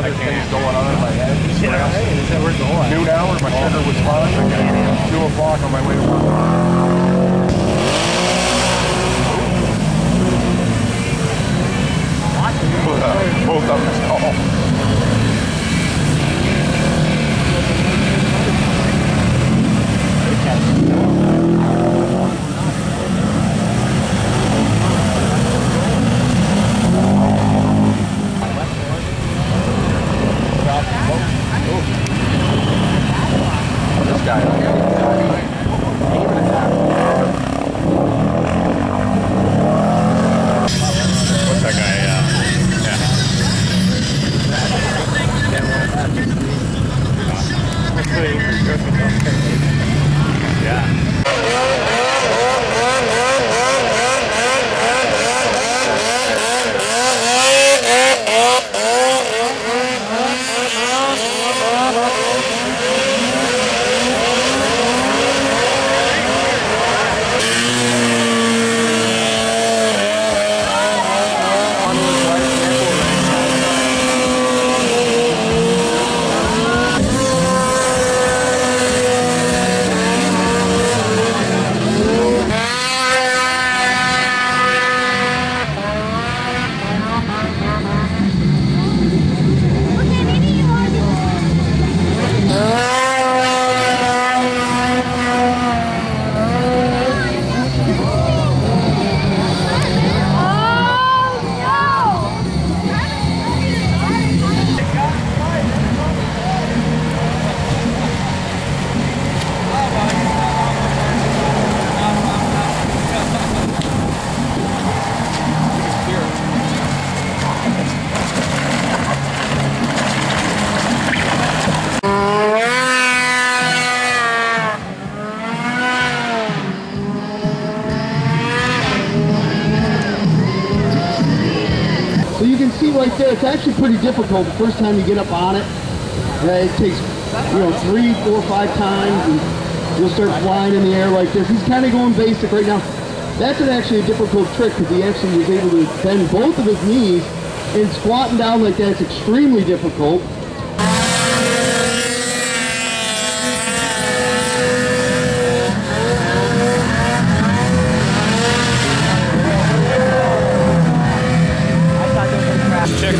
other things going on in my head. Yeah, right. So we're going. Noon hour, my sugar was fine. 2 o'clock on my way to work. Both of us call. This guy. What's that guy? So you can see right there, it's actually pretty difficult the first time you get up on it. It takes, 3, 4, 5 times, and you'll start flying in the air like this. He's kind of going basic right now. That's actually a difficult trick because he actually was able to bend both of his knees, and squatting down like that is extremely difficult. Check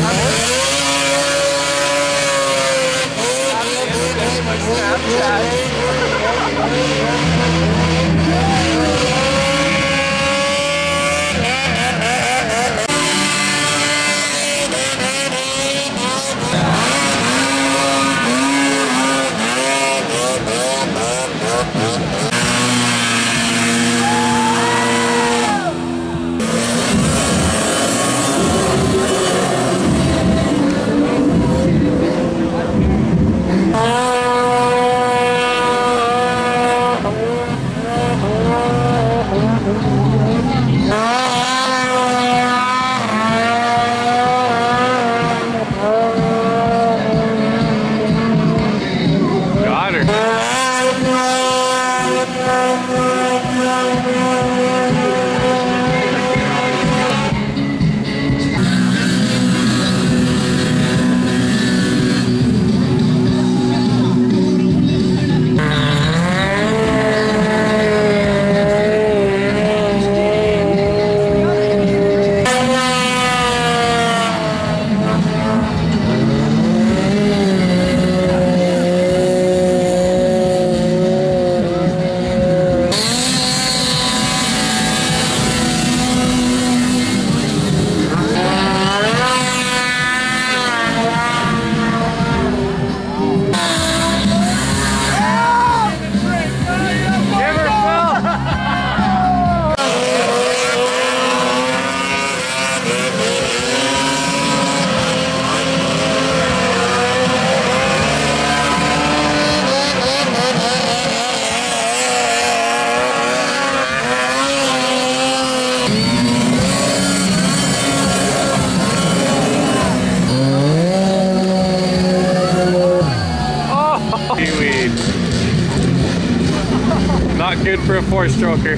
Not good for a 4-stroker.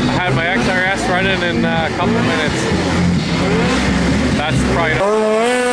I had my XRS running in a couple minutes. That's probably